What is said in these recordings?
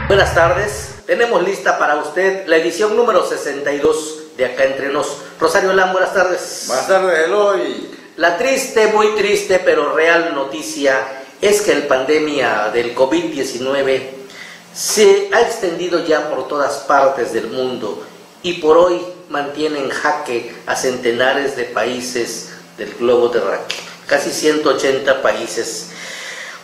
Buenas tardes, tenemos lista para usted la edición número 62 de Acá Entre Nos. Rosario Lam, buenas tardes. Buenas tardes, Eloy. La triste, muy triste, pero real noticia es que la pandemia del COVID-19 se ha extendido ya por todas partes del mundo y por hoy mantiene en jaque a centenares de países del globo terráqueo, casi 180 países.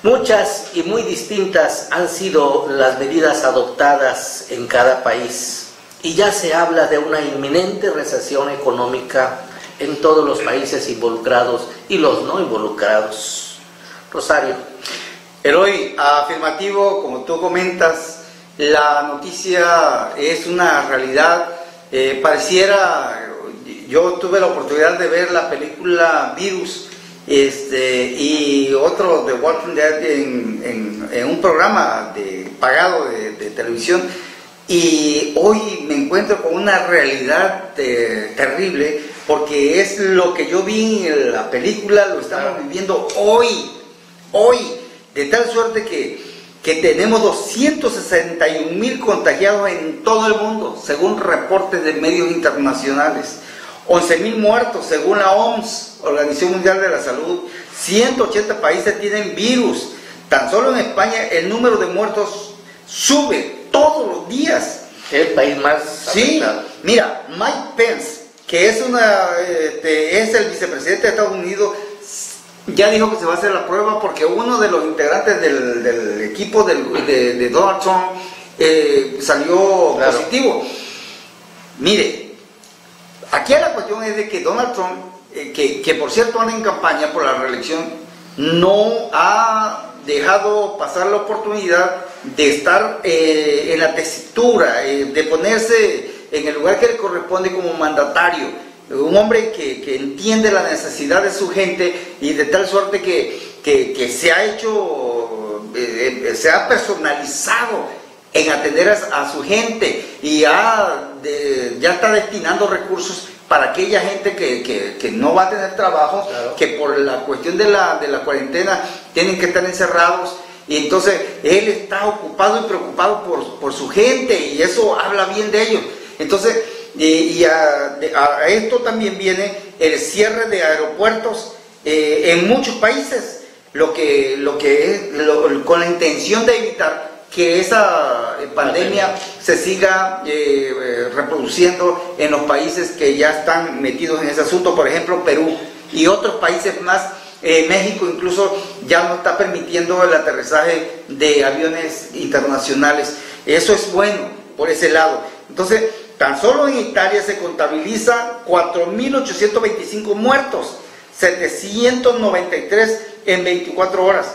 Muchas y muy distintas han sido las medidas adoptadas en cada país y ya se habla de una inminente recesión económica en todos los países involucrados y los no involucrados. Rosario. Eloy, afirmativo, como tú comentas, la noticia es una realidad. Pareciera, yo tuve la oportunidad de ver la película Virus y otro de Walking Dead en un programa pagado de televisión, y hoy me encuentro con una realidad terrible, porque es lo que yo vi en la película, lo estamos viviendo hoy, de tal suerte que tenemos 261,000 contagiados en todo el mundo, según reportes de medios internacionales. 11,000 muertos según la OMS, Organización Mundial de la Salud. 180 países tienen virus. Tan solo en España el número de muertos sube todos los días. El país más sí, afectado. Mira, Mike Pence, que es el vicepresidente de Estados Unidos, ya dijo que se va a hacer la prueba porque uno de los integrantes del equipo de Donald Trump salió positivo. Mire, aquí la cuestión es de que Donald Trump, que por cierto anda en campaña por la reelección, no ha dejado pasar la oportunidad de estar en la tesitura, de ponerse en el lugar que le corresponde como mandatario, un hombre que entiende la necesidad de su gente, y de tal suerte que se ha hecho, se ha personalizado en atender a su gente, y ya está destinando recursos para aquella gente que no va a tener trabajo, claro, que por la cuestión de la cuarentena tienen que estar encerrados, y entonces él está ocupado y preocupado por su gente, y eso habla bien de ellos. Entonces, a esto también viene el cierre de aeropuertos en muchos países, con la intención de evitar que esa pandemia se siga reproduciendo en los países que ya están metidos en ese asunto, por ejemplo Perú y otros países más. México incluso ya no está permitiendo el aterrizaje de aviones internacionales. Eso es bueno por ese lado. Entonces, tan solo en Italia se contabiliza 4,825 muertos, 793 en 24 horas.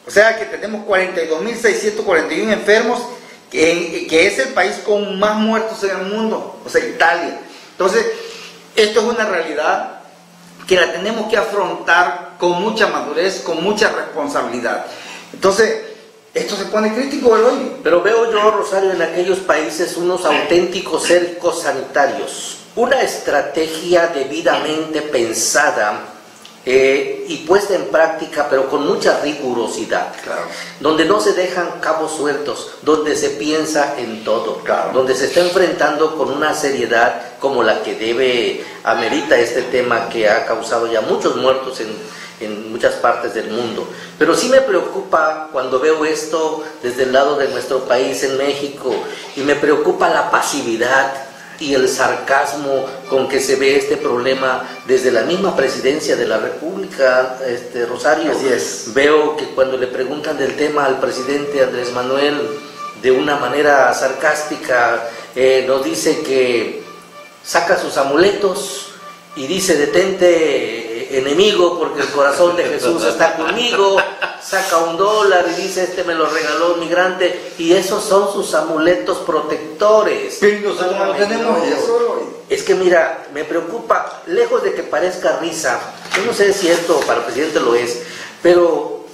O sea que tenemos 42,641 enfermos, que es el país con más muertos en el mundo, o sea, Italia. Entonces, esto es una realidad que la tenemos que afrontar con mucha madurez, con mucha responsabilidad. Entonces, esto se pone crítico hoy. Pero veo yo, Rosario, en aquellos países unos auténticos cercos sanitarios, una estrategia debidamente pensada y puesta en práctica, pero con mucha rigurosidad, claro, donde no se dejan cabos sueltos, donde se piensa en todo, claro, donde se está enfrentando con una seriedad como la que amerita este tema que ha causado ya muchos muertos en muchas partes del mundo. Pero sí me preocupa cuando veo esto desde el lado de nuestro país, en México, y me preocupa la pasividad y el sarcasmo con que se ve este problema desde la misma presidencia de la República, Rosario. Así es. Veo que cuando le preguntan del tema al presidente Andrés Manuel, de una manera sarcástica, nos dice que saca sus amuletos y dice: detente, enemigo, porque el corazón de Jesús está conmigo. Saca $1 y dice: este me lo regaló un migrante, y esos son sus amuletos protectores. Pero nosotros no tenemos eso. Es que mira, me preocupa, lejos de que parezca risa, yo no sé si esto para el presidente lo es, pero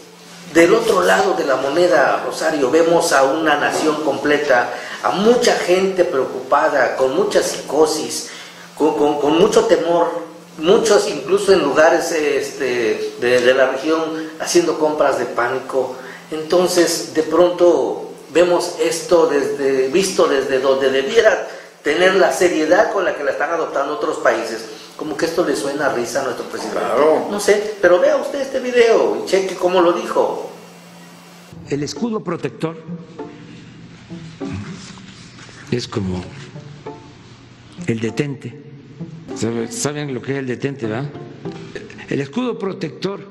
del otro lado de la moneda, Rosario, vemos a una nación completa, a mucha gente preocupada, con mucha psicosis, con mucho temor, muchos incluso en lugares de la región haciendo compras de pánico. Entonces de pronto vemos esto visto desde donde debiera tener la seriedad con la que la están adoptando otros países. Como que esto le suena a risa a nuestro presidente. Claro. No sé, pero vea usted este video y cheque cómo lo dijo. El escudo protector es como el detente. ¿Saben lo que es el detente, verdad? El escudo protector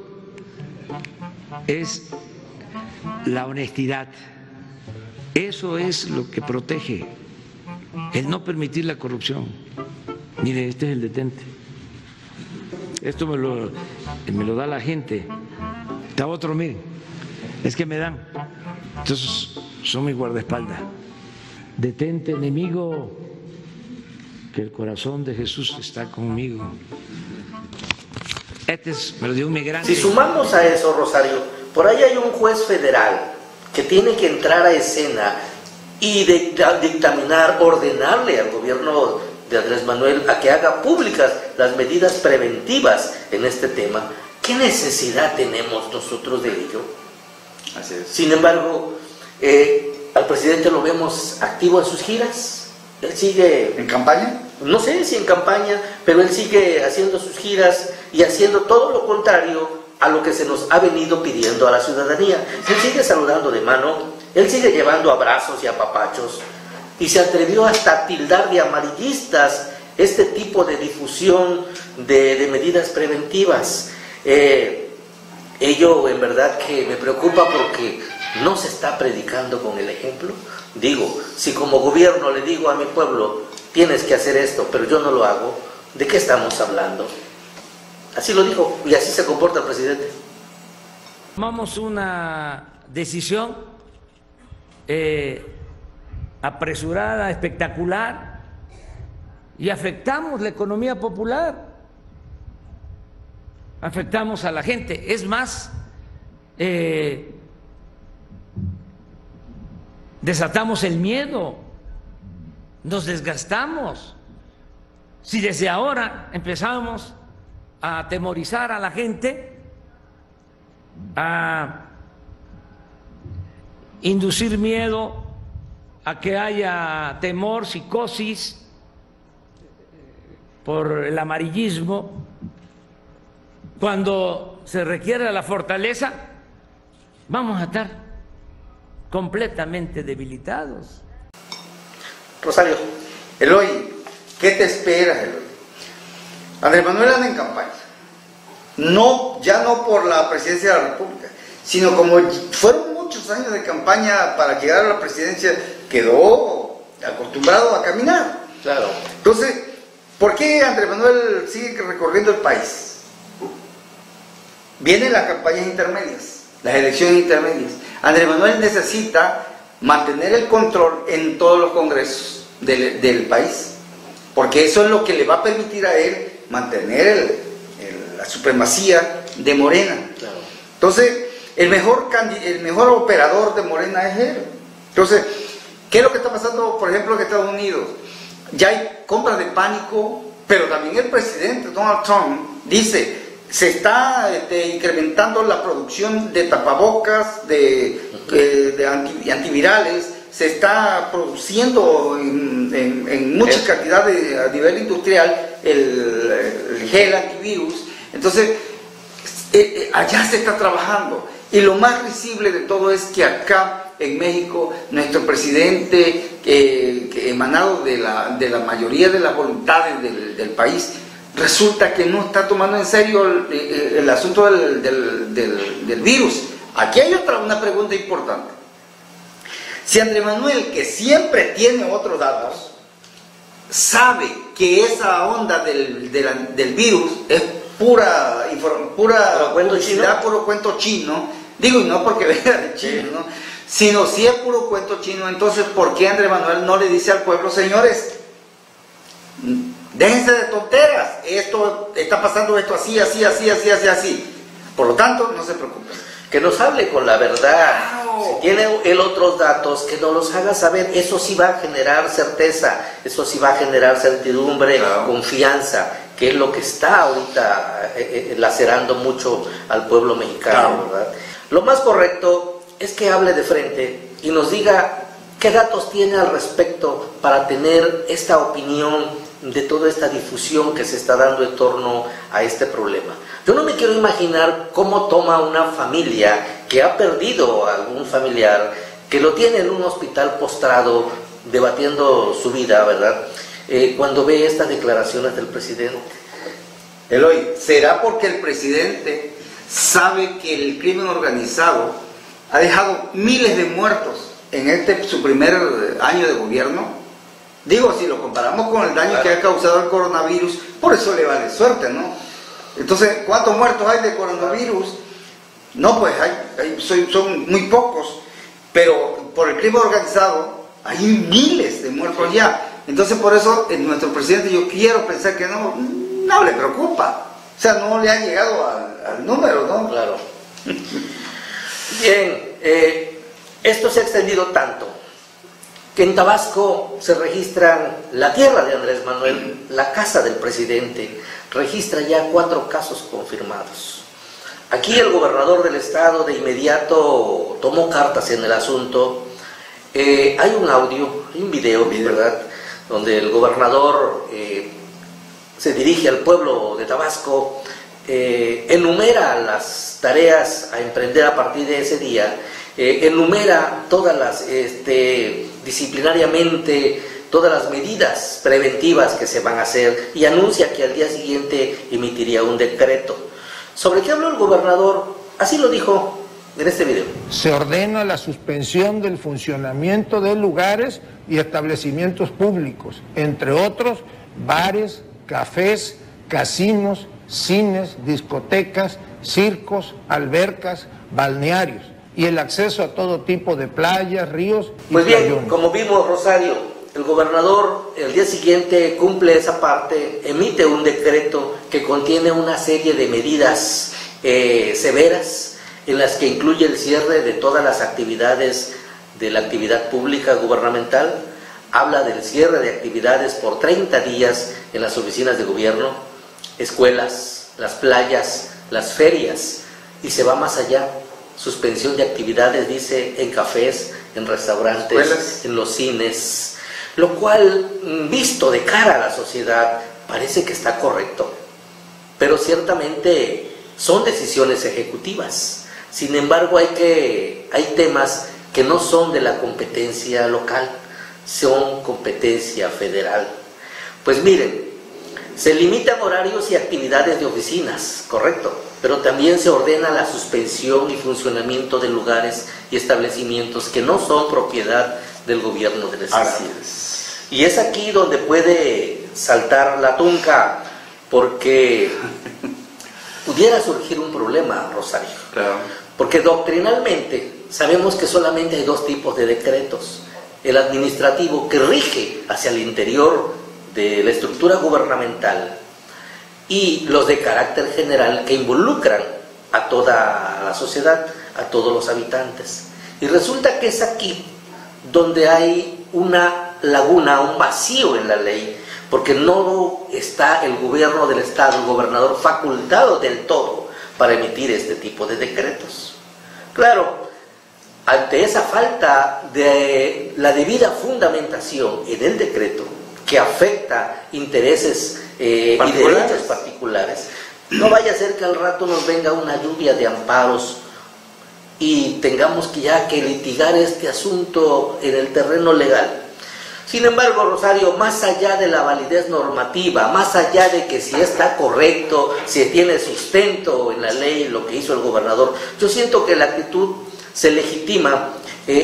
es la honestidad. Eso es lo que protege, el no permitir la corrupción. Mire, este es el detente. Esto me lo da la gente. Está otro, miren, es que me dan. Entonces son mi guardaespaldas. Detente, enemigo, que el corazón de Jesús está conmigo. Me lo dio un migrante. Si sumamos a eso, Rosario, por ahí hay un juez federal que tiene que entrar a escena y dictaminar, ordenarle al gobierno de Andrés Manuel a que haga públicas las medidas preventivas en este tema. ¿Qué necesidad tenemos nosotros de ello? Así es. Sin embargo, al presidente lo vemos activo en sus giras. Él sigue... ¿En campaña? No sé si en campaña, pero él sigue haciendo sus giras y haciendo todo lo contrario a lo que se nos ha venido pidiendo a la ciudadanía. Él sigue saludando de mano, él sigue llevando abrazos y apapachos, y se atrevió hasta a tildar de amarillistas este tipo de difusión de medidas preventivas. Ello en verdad que me preocupa porque no se está predicando con el ejemplo. Digo, si como gobierno le digo a mi pueblo, tienes que hacer esto, pero yo no lo hago, ¿de qué estamos hablando? Así lo dijo y así se comporta el presidente. Tomamos una decisión apresurada, espectacular, y afectamos la economía popular, afectamos a la gente. Es más, desatamos el miedo, nos desgastamos. Si desde ahora empezamos a atemorizar a la gente, a inducir miedo, a que haya temor, psicosis por el amarillismo, cuando se requiere la fortaleza, vamos a estar completamente debilitados. Rosario, Eloy, ¿qué te esperas, Eloy? Andrés Manuel anda en campaña. No, ya no por la presidencia de la República, sino como fueron muchos años de campaña para llegar a la presidencia, quedó acostumbrado a caminar. Claro. Entonces, ¿por qué Andrés Manuel sigue recorriendo el país? Vienen las campañas intermedias, las elecciones intermedias. Andrés Manuel necesita mantener el control en todos los congresos del país, porque eso es lo que le va a permitir a él mantener la supremacía de Morena. Claro. Entonces, el mejor operador de Morena es él. Entonces, ¿qué es lo que está pasando, por ejemplo, en Estados Unidos? Ya hay compras de pánico, pero también el presidente Donald Trump dice, se está incrementando la producción de tapabocas, de antivirales, se está produciendo en mucha cantidad a nivel industrial el gel antivirus. Entonces, allá se está trabajando. Y lo más risible de todo es que acá en México, nuestro presidente, emanado de la mayoría de las voluntades del país, resulta que no está tomando en serio el asunto del virus. Aquí hay una pregunta importante. Si Andrés Manuel, que siempre tiene otros datos, sabe que esa onda del virus es pura publicidad, puro cuento chino, digo, y no porque venga de China, ¿no? Sino si es puro cuento chino, entonces ¿por qué Andrés Manuel no le dice al pueblo, señores, déjense de tonteras, esto está pasando, esto así? Por lo tanto, no se preocupen. Que nos hable con la verdad. Claro. Si tiene él otros datos, que nos los haga saber. Eso sí va a generar certeza, eso sí va a generar certidumbre, claro, confianza. que es lo que está ahorita lacerando mucho al pueblo mexicano, ¿verdad? Lo más correcto es que hable de frente y nos diga qué datos tiene al respecto para tener esta opinión de toda esta difusión que se está dando en torno a este problema. Yo no me quiero imaginar cómo toma una familia que ha perdido a algún familiar, que lo tiene en un hospital postrado, debatiendo su vida, ¿verdad? Cuando ve estas declaraciones del presidente. Eloy, ¿será porque el presidente sabe que el crimen organizado ha dejado miles de muertos en su primer año de gobierno? Digo, si lo comparamos con el daño que ha causado el coronavirus, por eso le vale suerte, ¿no? Entonces, ¿cuántos muertos hay de coronavirus? No, pues son muy pocos, pero por el crimen organizado hay miles de muertos ya. Entonces, por eso nuestro presidente, yo quiero pensar que no le preocupa. O sea, no le ha llegado al número, ¿no? Claro. Bien, esto se ha extendido tanto que en Tabasco se registran, la tierra de Andrés Manuel, la casa del presidente, registra ya 4 casos confirmados. Aquí el gobernador del estado de inmediato tomó cartas en el asunto. Hay un audio, un video, ¿verdad?, donde el gobernador se dirige al pueblo de Tabasco, enumera las tareas a emprender a partir de ese día, enumera todas las, disciplinariamente, todas las medidas preventivas que se van a hacer y anuncia que al día siguiente emitiría un decreto. ¿Sobre qué habló el gobernador? Así lo dijo en este video. Se ordena la suspensión del funcionamiento de lugares y establecimientos públicos, entre otros, bares, cafés, casinos, cines, discotecas, circos, albercas, balnearios, y el acceso a todo tipo de playas, ríos y Pues bien, playones. como vimos, Rosario, el gobernador el día siguiente cumple esa parte, emite un decreto que contiene una serie de medidas severas, en las que incluye el cierre de todas las actividades de la actividad pública gubernamental, habla del cierre de actividades por 30 días en las oficinas de gobierno, escuelas, las playas, las ferias, y se va más allá. Suspensión de actividades, dice, en cafés, en restaurantes, escuelas, en los cines, lo cual, visto de cara a la sociedad, parece que está correcto, pero ciertamente son decisiones ejecutivas. Sin embargo, hay temas que no son de la competencia local, son competencia federal. Pues miren, se limitan horarios y actividades de oficinas, correcto, pero también se ordena la suspensión y funcionamiento de lugares y establecimientos que no son propiedad del gobierno del estado. Así es. Y es aquí donde puede saltar la tunca, porque pudiera surgir un problema, Rosario. Claro. Porque doctrinalmente sabemos que solamente hay 2 tipos de decretos: el administrativo, que rige hacia el interior de la estructura gubernamental, y los de carácter general, que involucran a toda la sociedad, a todos los habitantes. Y resulta que es aquí donde hay una laguna, un vacío en la ley, porque no está el gobierno del estado, el gobernador, facultado del todo para emitir este tipo de decretos. Claro, ante esa falta de la debida fundamentación en el decreto, que afecta intereses y derechos particulares, no vaya a ser que al rato nos venga una lluvia de amparos y tengamos que ya que litigar este asunto en el terreno legal. Sin embargo, Rosario, más allá de la validez normativa, más allá de que si está correcto, si tiene sustento en la ley lo que hizo el gobernador, yo siento que la actitud se legitima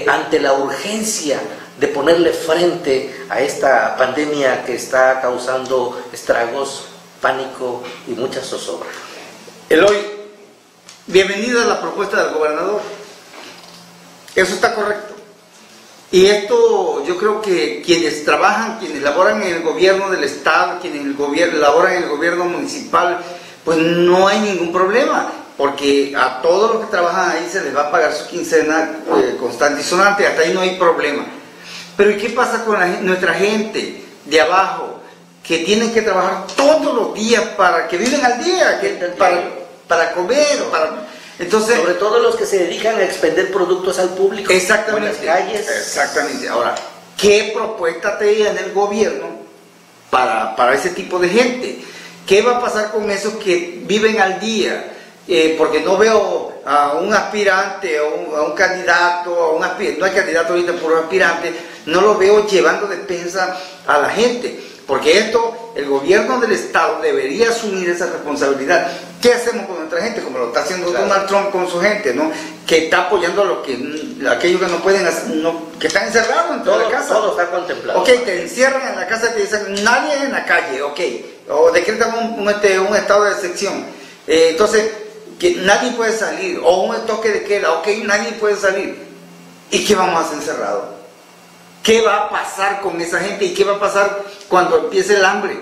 ante la urgencia de ponerle frente a esta pandemia que está causando estragos, pánico y mucha zozobra. Eloy, bienvenida a la propuesta del gobernador. Eso está correcto. Y esto, yo creo que quienes trabajan, quienes laboran en el gobierno del estado, quienes laboran en el gobierno municipal, pues no hay ningún problema, porque a todos los que trabajan ahí se les va a pagar su quincena constante y sonante, hasta ahí no hay problema. Pero ¿y qué pasa con nuestra gente de abajo, que tienen que trabajar todos los días para que viven al día, para comer, entonces, sobre todo los que se dedican a expender productos al público. Exactamente. En las calles. Exactamente. Ahora, ¿qué propuesta tiene el gobierno para ese tipo de gente? ¿Qué va a pasar con esos que viven al día? Porque no veo a un aspirante, a un candidato, no hay candidato ahorita por un aspirante, no lo veo llevando despensa a la gente. Porque esto, el gobierno del Estado debería asumir esa responsabilidad. ¿Qué hacemos con nuestra gente? Como lo está haciendo Donald Trump con su gente, ¿no? Que está apoyando a aquellos que no pueden hacer, que están encerrados en toda la casa. Todo está contemplado. Ok, te encierran en la casa y te dicen, nadie en la calle, ok. O decretan un estado de excepción. Entonces, que nadie puede salir. O un toque de queda, ok, nadie puede salir. ¿Y qué vamos a hacer encerrados? ¿Qué va a pasar con esa gente y qué va a pasar cuando empiece el hambre?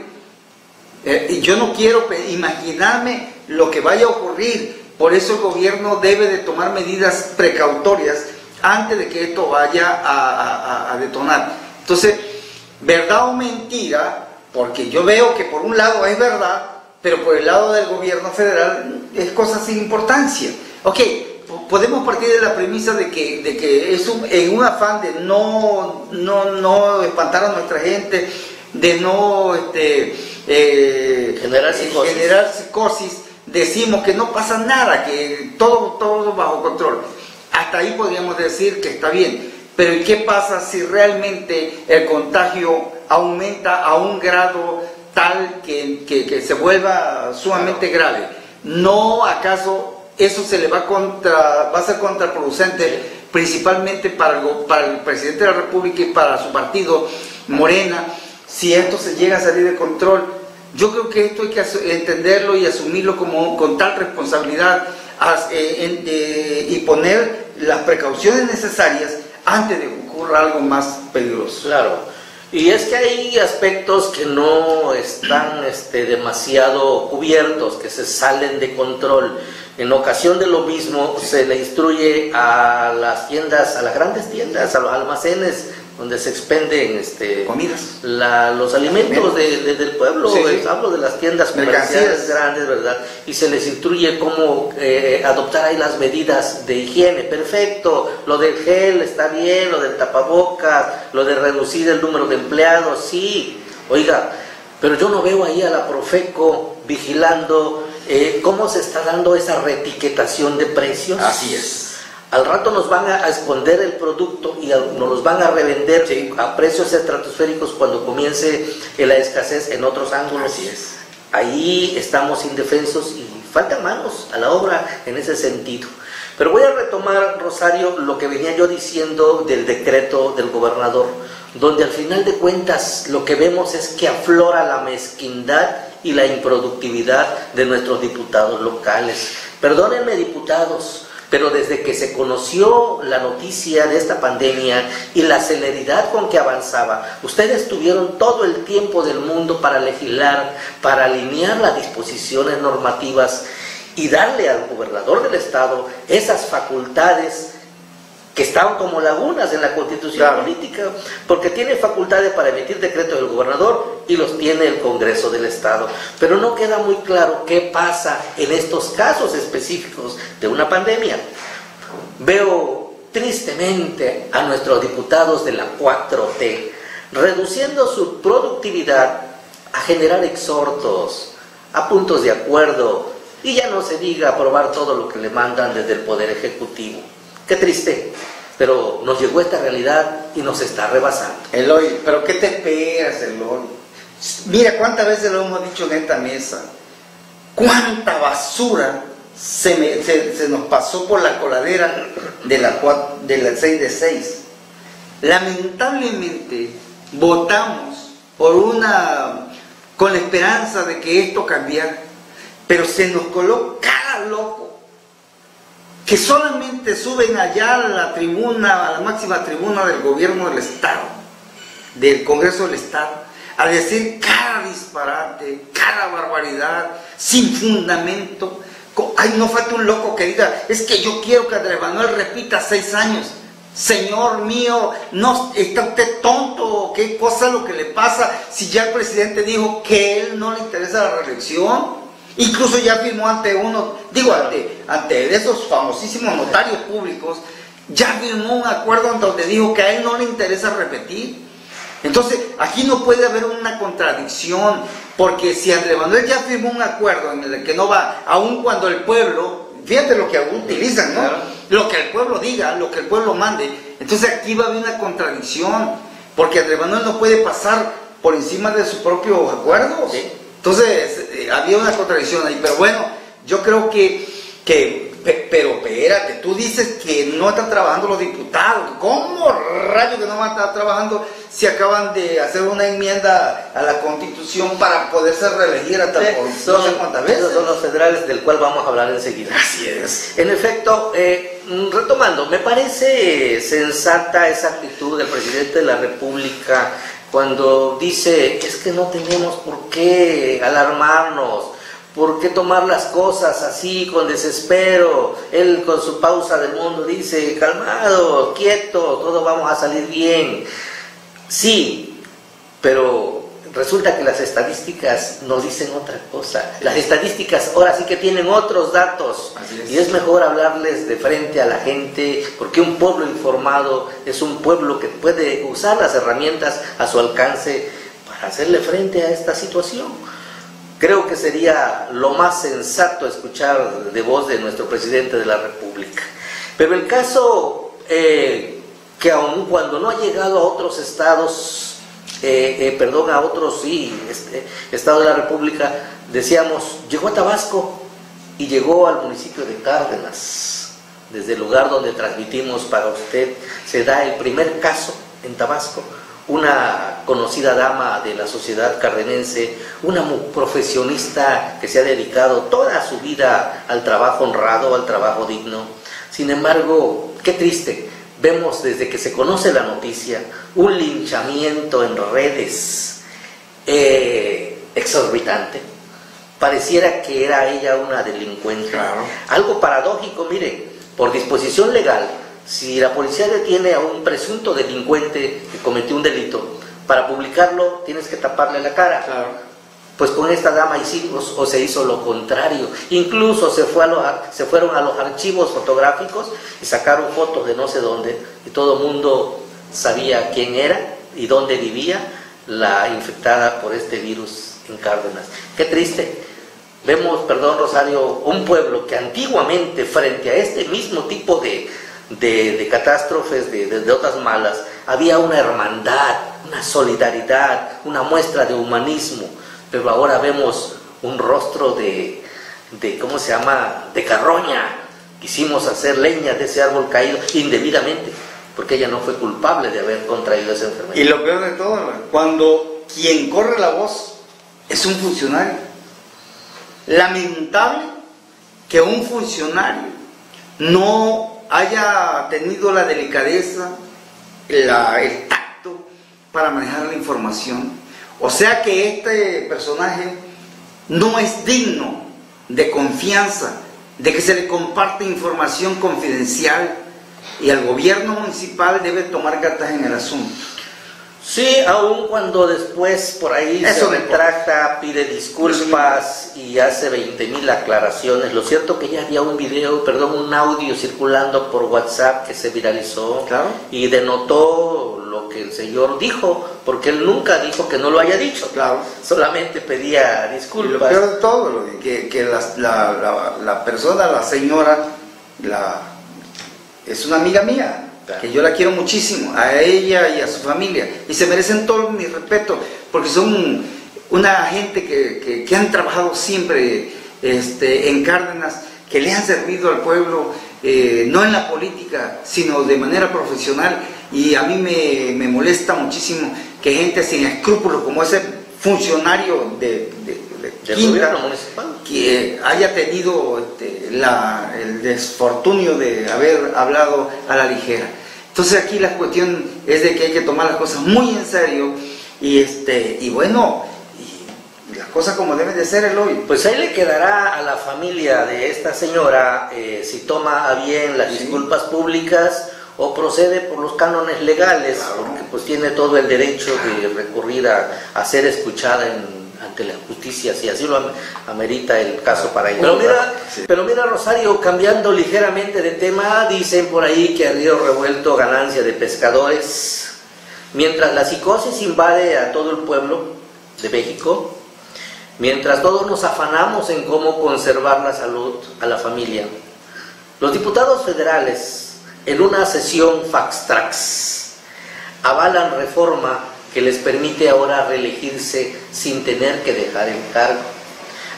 Yo no quiero imaginarme lo que vaya a ocurrir. Por eso el gobierno debe de tomar medidas precautorias antes de que esto vaya a detonar. Entonces, verdad o mentira, porque yo veo que por un lado es verdad, pero por el lado del gobierno federal es cosa sin importancia. Ok, podemos partir de la premisa de que es en un afán de no espantar a nuestra gente, de no generar psicosis, decimos que no pasa nada, que todo bajo control. Hasta ahí podríamos decir que está bien, pero ¿y qué pasa si realmente el contagio aumenta a un grado tal que se vuelva sumamente grave? ¿No acaso eso se le va a ser contraproducente, principalmente para el presidente de la República y para su partido Morena, si esto se llega a salir de control? Yo creo que esto hay que entenderlo y asumirlo con tal responsabilidad y poner las precauciones necesarias antes de que ocurra algo más peligroso. Claro. Y es que hay aspectos que no están demasiado cubiertos, que se salen de control. En ocasión de lo mismo, se le instruye a las tiendas, a las grandes tiendas, a los almacenes donde se expenden comidas, los alimentos del pueblo. Sí, sí. Hablo de las tiendas comerciales grandes, ¿verdad? Y se les instruye cómo adoptar ahí las medidas de higiene. Perfecto, lo del gel está bien, lo del tapabocas, lo de reducir el número de empleados, sí. Oiga, pero yo no veo ahí a la Profeco vigilando cómo se está dando esa reetiquetación de precios. Así es. Al rato nos van a esconder el producto y nos los van a revender a precios estratosféricos cuando comience la escasez en otros ángulos. Así es. Ahí estamos indefensos y faltan manos a la obra en ese sentido. Pero voy a retomar, Rosario, lo que venía yo diciendo del decreto del gobernador, donde al final de cuentas lo que vemos es que aflora la mezquindad y la improductividad de nuestros diputados locales. Perdónenme, diputados, pero desde que se conoció la noticia de esta pandemia y la celeridad con que avanzaba, ustedes tuvieron todo el tiempo del mundo para legislar, para alinear las disposiciones normativas y darle al gobernador del estado esas facultades que estaban como lagunas en la Constitución política, porque tiene facultades para emitir decretos del gobernador y los tiene el Congreso del Estado. Pero no queda muy claro qué pasa en estos casos específicos de una pandemia. Veo tristemente a nuestros diputados de la 4T reduciendo su productividad a generar exhortos, a puntos de acuerdo, y ya no se diga aprobar todo lo que le mandan desde el Poder Ejecutivo. Qué triste, pero nos llegó esta realidad y nos está rebasando. Eloy, ¿pero qué te esperas, Eloy? Mira cuántas veces lo hemos dicho en esta mesa. Cuánta basura se nos pasó por la coladera de la 6 de 6. Lamentablemente votamos con la esperanza de que esto cambiara, pero se nos coló cada loco que solamente suben allá a la tribuna, a la máxima tribuna del gobierno del Estado, del Congreso del Estado, a decir cada disparate, cada barbaridad, sin fundamento. Ay, no falta un loco que diga, es que yo quiero que Andrés Manuel repita 6 años. Señor mío, no está usted tonto, qué cosa es lo que le pasa, si ya el presidente dijo que él no le interesa la reelección, incluso ya firmó ante ante esos famosísimos notarios públicos, ya firmó un acuerdo en donde dijo que a él no le interesa repetir. Entonces, aquí no puede haber una contradicción, porque si Andrés Manuel ya firmó un acuerdo en el que no va, aun cuando el pueblo, fíjate lo que utilizan, ¿no? Claro. Lo que el pueblo diga, lo que el pueblo mande. Entonces aquí va a haber una contradicción, porque Andrés Manuel no puede pasar por encima de sus propios acuerdos. ¿Sí? Entonces había una contradicción ahí, pero bueno, yo creo pero espérate, tú dices que no están trabajando los diputados. ¿Cómo rayos que no van a estar trabajando si acaban de hacer una enmienda a la Constitución para poderse reelegir hasta por no sé cuántas veces? Esos son los federales del cual vamos a hablar enseguida. Así es. En efecto, retomando, me parece sensata esa actitud del presidente de la República cuando dice, es que no tenemos por qué alarmarnos, ¿por qué tomar las cosas así con desespero? Él con su pausa del mundo dice, calmado, quieto, todo vamos a salir bien. Sí, pero resulta que las estadísticas nos dicen otra cosa. Las estadísticas ahora sí que tienen otros datos. Y es mejor hablarles de frente a la gente, porque un pueblo informado es un pueblo que puede usar las herramientas a su alcance para hacerle frente a esta situación. Creo que sería lo más sensato escuchar de voz de nuestro presidente de la República. Pero el caso que aun cuando no ha llegado a otros estados, a otros estados de la República, decíamos, llegó a Tabasco y llegó al municipio de Cárdenas. Desde el lugar donde transmitimos para usted, se da el primer caso en Tabasco. Una conocida dama de la sociedad cardenense, una profesionista que se ha dedicado toda su vida al trabajo honrado, al trabajo digno. Sin embargo, qué triste, vemos desde que se conoce la noticia un linchamiento en redes exorbitante. Pareciera que era ella una delincuente. Claro. Algo paradójico, mire, por disposición legal, si la policía detiene a un presunto delincuente que cometió un delito, para publicarlo tienes que taparle la cara. Claro. Pues con esta dama hicimos o se hizo lo contrario. Incluso se fueron a los archivos fotográficos y sacaron fotos de no sé dónde, y todo el mundo sabía quién era y dónde vivía la infectada por este virus en Cárdenas. Qué triste. Vemos, perdón Rosario, un pueblo que antiguamente frente a este mismo tipo de catástrofes, de otras malas, había una hermandad, una solidaridad, una muestra de humanismo, pero ahora vemos un rostro de ¿cómo se llama?, de carroña. Quisimos hacer leña de ese árbol caído indebidamente, porque ella no fue culpable de haber contraído esa enfermedad. Y lo peor de todo, cuando quien corre la voz es un funcionario. Lamentable que un funcionario no haya tenido la delicadeza, el tacto para manejar la información. O sea que este personaje no es digno de confianza, de que se le comparte información confidencial, y el gobierno municipal debe tomar cartas en el asunto. Sí, aun cuando después por ahí se retracta, pide disculpas y hace 20,000 aclaraciones. Lo cierto que ya había un audio circulando por WhatsApp que se viralizó, claro, y denotó lo que el señor dijo, porque él nunca dijo que no lo haya dicho, claro, solamente pedía disculpas. Y lo peor de todo, que la persona, la señora, es una amiga mía, que yo la quiero muchísimo, a ella y a su familia, y se merecen todo mi respeto, porque son una gente que han trabajado siempre en Cárdenas, que le han servido al pueblo, no en la política, sino de manera profesional. Y a mí me molesta muchísimo que gente sin escrúpulos, como ese funcionario de Quinta, que haya tenido el desfortunio de haber hablado a la ligera. Entonces aquí la cuestión es de que hay que tomar las cosas muy en serio, y bueno, y las cosas como deben de ser, Eloy. Pues ahí le quedará a la familia de esta señora si toma a bien las disculpas públicas o procede por los cánones legales, porque pues tiene todo el derecho de recurrir a ser escuchada ante la justicia, si así lo amerita el caso para ello. Pero mira, Rosario, cambiando ligeramente de tema, dicen por ahí que a río revuelto ganancia de pescadores, mientras la psicosis invade a todo el pueblo de México, mientras todos nos afanamos en cómo conservar la salud a la familia, los diputados federales, en una sesión fax-trax, avalan reforma que les permite ahora reelegirse sin tener que dejar el cargo.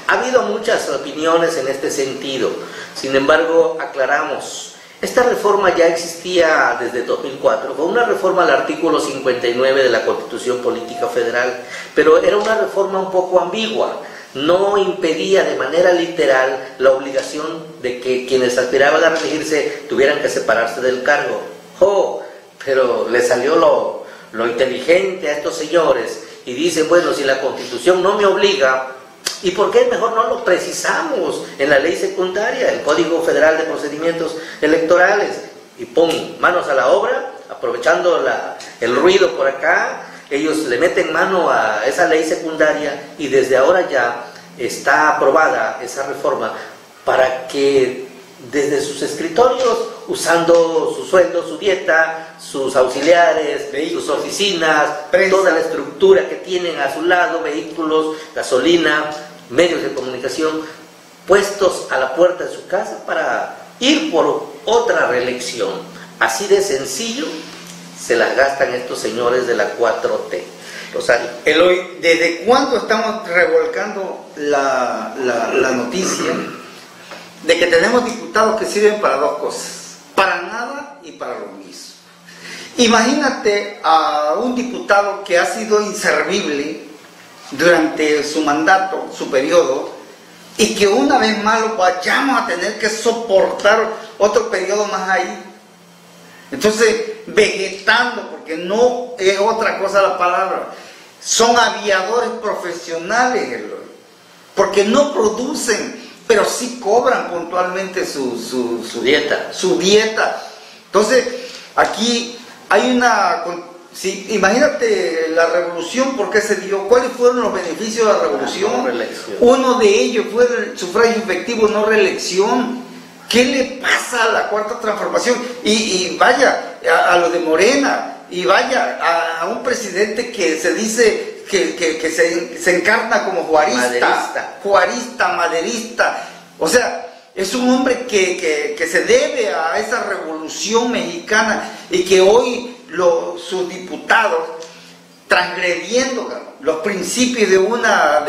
Ha habido muchas opiniones en este sentido, sin embargo, aclaramos, esta reforma ya existía desde 2004, fue una reforma al artículo 59 de la Constitución Política Federal, pero era una reforma un poco ambigua, no impedía de manera literal la obligación de que quienes aspiraban a reelegirse tuvieran que separarse del cargo. Pero le salió lo inteligente a estos señores y dicen, bueno, si la Constitución no me obliga, ¿y por qué mejor no lo precisamos en la ley secundaria, el Código Federal de Procedimientos Electorales? Y ¡pum!, manos a la obra, aprovechando el ruido por acá, ellos le meten mano a esa ley secundaria y desde ahora ya está aprobada esa reforma para que desde sus escritorios, usando su sueldo, su dieta, sus auxiliares, sus oficinas, toda la estructura que tienen a su lado, vehículos, gasolina, medios de comunicación, puestos a la puerta de su casa para ir por otra reelección. Así de sencillo se las gastan estos señores de la 4T. Rosario. Eloy, ¿desde cuándo estamos revolcando la noticia de que tenemos diputados que sirven para dos cosas? Para nada y para lo mismo. Imagínate a un diputado que ha sido inservible durante su mandato, su periodo, y que una vez más lo vayamos a tener que soportar otro periodo más ahí. Entonces, vegetando, porque no es otra cosa la palabra, son aviadores profesionales, porque no producen, pero sí cobran puntualmente su dieta. Entonces, aquí hay una... imagínate la revolución, ¿por qué se dio? ¿Cuáles fueron los beneficios de la revolución? Uno de ellos fue el sufragio efectivo, no reelección. ¿Qué le pasa a la cuarta transformación? Y vaya a lo de Morena, y vaya a un presidente que se dice que se encarna como juarista, maderista. O sea, es un hombre que se debe a esa revolución mexicana y que hoy sus diputados, transgrediendo los principios de una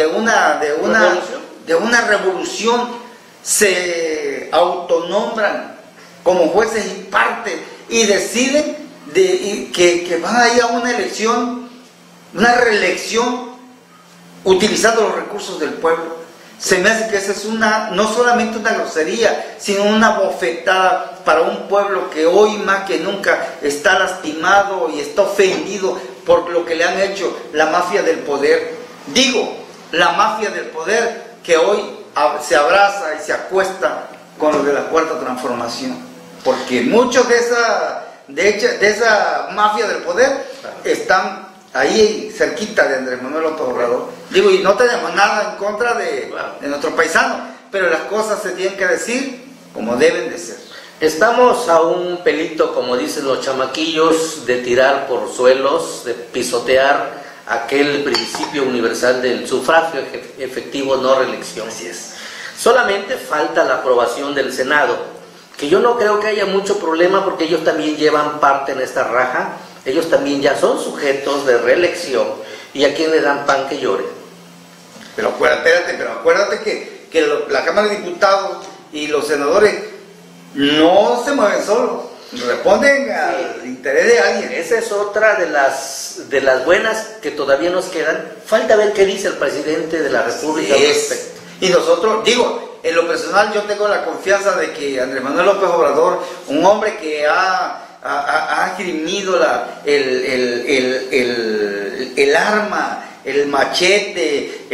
revolución, se autonombran como jueces y partes y deciden que van a ir a una elección, una reelección, utilizando los recursos del pueblo. Se me hace que esa es no solamente una grosería, sino una bofetada para un pueblo que hoy más que nunca está lastimado y está ofendido por lo que le han hecho la mafia del poder. Digo, la mafia del poder que hoy se abraza y se acuesta con lo de la cuarta transformación, porque muchos de esa mafia del poder están ahí cerquita de Andrés Manuel López Obrador. Digo, y no tenemos nada en contra de nuestro paisano, pero las cosas se tienen que decir como deben de ser. Estamos a un pelito, como dicen los chamaquillos, de tirar por suelos, de pisotear aquel principio universal del sufragio efectivo, no reelección. Así es. Solamente falta la aprobación del Senado, que yo no creo que haya mucho problema porque ellos también llevan parte en esta raja, ellos también ya son sujetos de reelección y a quien le dan pan que llore. Pero acuérdate que la Cámara de Diputados y los senadores no se mueven solos, responden al interés de alguien. Esa es otra de las buenas que todavía nos quedan. Falta ver qué dice el presidente de la República al respecto. Y nosotros, digo, en lo personal yo tengo la confianza de que Andrés Manuel López Obrador, un hombre que ha esgrimido el arma, el machete,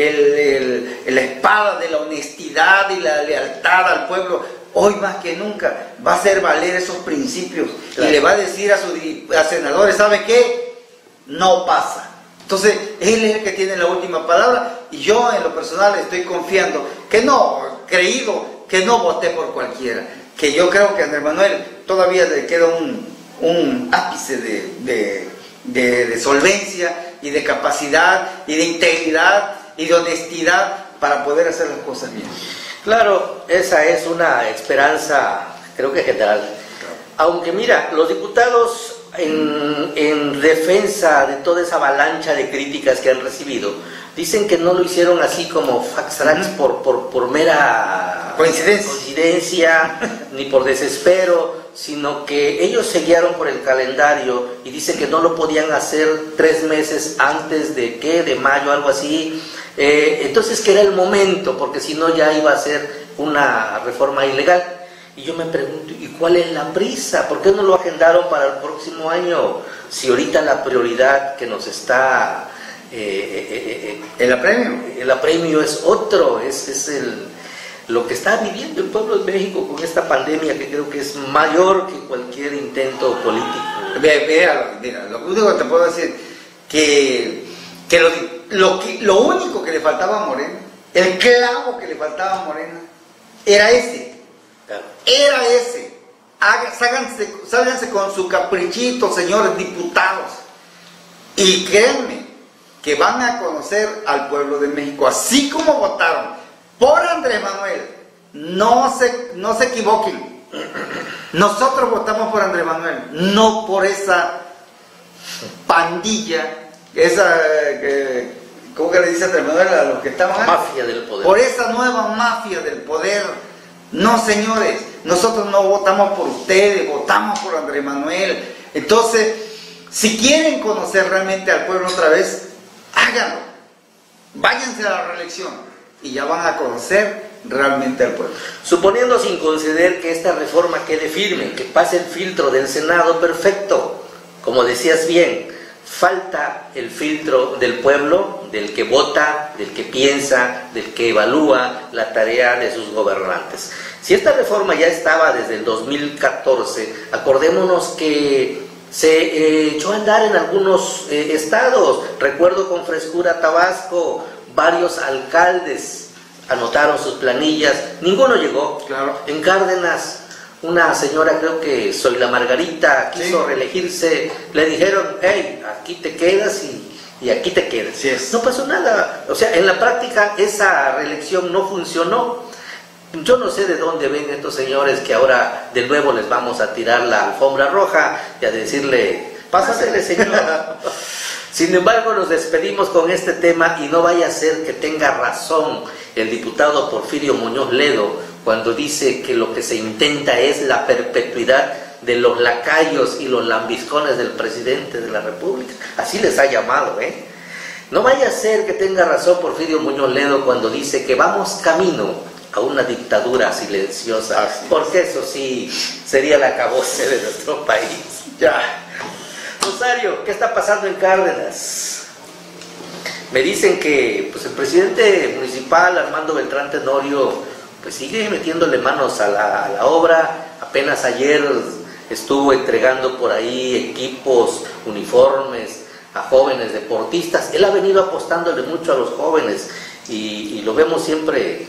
la espada de la honestidad y la lealtad al pueblo, hoy más que nunca va a hacer valer esos principios, claro, y le va a decir a senadores, ¿sabe qué? No pasa. Entonces, él es el que tiene la última palabra, y yo en lo personal estoy confiando, que no voté por cualquiera, que yo creo que a Andrés Manuel todavía le queda un ápice de solvencia y de capacidad y de integridad y de honestidad para poder hacer las cosas bien. Claro, esa es una esperanza, creo que general. Aunque mira, los diputados en defensa de toda esa avalancha de críticas que han recibido, dicen que no lo hicieron así como fax-trax por mera coincidencia ni por desespero, sino que ellos se guiaron por el calendario y dicen que no lo podían hacer 3 meses antes de mayo, algo así. Entonces que era el momento, porque si no ya iba a ser una reforma ilegal. Y yo me pregunto, ¿y cuál es la prisa? ¿Por qué no lo agendaron para el próximo año? Si ahorita la prioridad que nos está... ¿El apremio? El apremio es otro, lo que está viviendo el pueblo de México con esta pandemia, que creo que es mayor que cualquier intento político. Mira, lo único que te puedo decir, que lo único que le faltaba a Morena, el clavo que le faltaba a Morena, era ese. Claro. Era ese. Sálganse con su caprichito, señores diputados, y créanme que van a conocer al pueblo de México, así como votaron por Andrés Manuel. No se equivoquen. Nosotros votamos por Andrés Manuel, no por esa pandilla, ¿cómo que le dice Andrés Manuel a los que estaban ahí? Mafia del poder. Por esa nueva mafia del poder. No, señores, nosotros no votamos por ustedes, votamos por Andrés Manuel. Entonces, si quieren conocer realmente al pueblo otra vez, háganlo. Váyanse a la reelección y ya van a conocer realmente al pueblo. Suponiendo, sin conceder, que esta reforma quede firme, que pase el filtro del Senado, perfecto. Como decías bien, falta el filtro del pueblo, del que vota, del que piensa, del que evalúa la tarea de sus gobernantes. Si esta reforma ya estaba desde el 2014, acordémonos que se echó a andar en algunos estados. Recuerdo con frescura Tabasco, varios alcaldes anotaron sus planillas, ninguno llegó. Claro. En Cárdenas, una señora, creo que Zoila Margarita, quiso reelegirse, le dijeron, hey, aquí te quedas y aquí te quedas. Sí es. No pasó nada. O sea, en la práctica esa reelección no funcionó. Yo no sé de dónde ven estos señores que ahora de nuevo les vamos a tirar la alfombra roja y a decirle, pásasele, señora. Sin embargo, nos despedimos con este tema, y no vaya a ser que tenga razón el diputado Porfirio Muñoz Ledo cuando dice que lo que se intenta es la perpetuidad de los lacayos y los lambiscones del presidente de la República. Así les ha llamado, ¿eh? No vaya a ser que tenga razón Porfirio Muñoz Ledo cuando dice que vamos camino a una dictadura silenciosa, porque eso sí sería el acabose de nuestro país. Ya. Rosario, ¿qué está pasando en Cárdenas? Me dicen que pues, el presidente municipal, Armando Beltrán Tenorio, pues sigue metiéndole manos a la obra. Apenas ayer estuvo entregando por ahí equipos, uniformes a jóvenes deportistas. Él ha venido apostándole mucho a los jóvenes y lo vemos siempre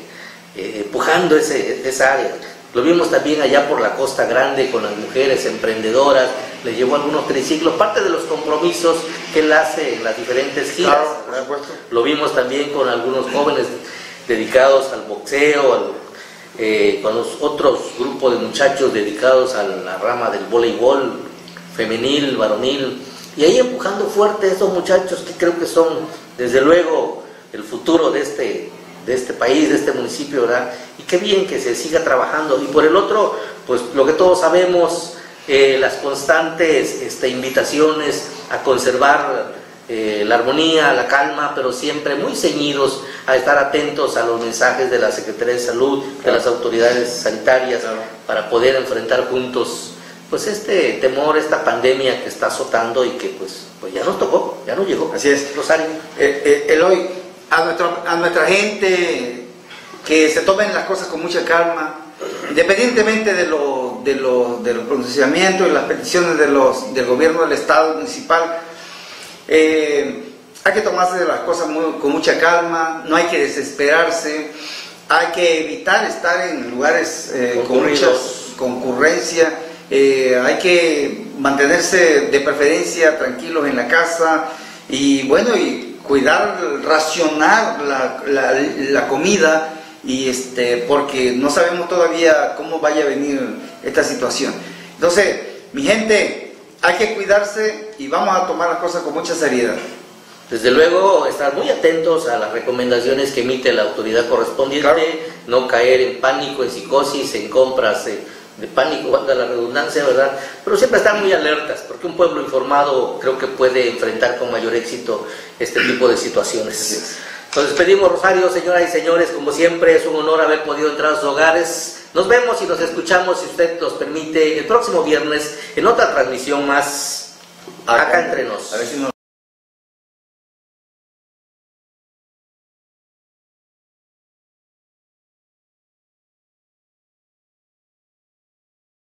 empujando esa área. Lo vimos también allá por la Costa Grande con las mujeres emprendedoras, le llevó algunos triciclos, parte de los compromisos que él hace en las diferentes giras. Claro, por supuesto. Lo vimos también con algunos jóvenes dedicados al boxeo, con los otros grupos de muchachos dedicados a la rama del voleibol femenil, varonil, y ahí empujando fuerte a estos muchachos que creo que son, desde luego, el futuro de este país, de este municipio, ¿verdad? Y qué bien que se siga trabajando. Y por el otro, pues lo que todos sabemos, las constantes invitaciones a conservar la armonía, la calma, pero siempre muy ceñidos a estar atentos a los mensajes de la Secretaría de Salud, de las autoridades sanitarias, para poder enfrentar juntos pues este temor, esta pandemia que está azotando y que pues ya nos tocó, ya nos llegó. Así es. Rosario. Eloy, a nuestra gente, que se tomen las cosas con mucha calma, independientemente de los pronunciamientos y las peticiones del gobierno del Estado municipal, hay que tomarse las cosas con mucha calma, no hay que desesperarse, hay que evitar estar en lugares con mucha concurrencia, hay que mantenerse de preferencia tranquilos en la casa y bueno, y cuidar, racionar la comida, y porque no sabemos todavía cómo vaya a venir esta situación. Entonces, mi gente, hay que cuidarse y vamos a tomar las cosas con mucha seriedad. Desde luego, estar muy atentos a las recomendaciones que emite la autoridad correspondiente, claro. No caer en pánico, en psicosis, en compras de pánico, valga la redundancia, ¿verdad? Pero siempre estar muy alertas, porque un pueblo informado creo que puede enfrentar con mayor éxito este tipo de situaciones. Sí. Nos despedimos, Rosario, señoras y señores, como siempre es un honor haber podido entrar a sus hogares. Nos vemos y nos escuchamos, si usted nos permite, el próximo viernes en otra transmisión más acá entre nos. A ver si nos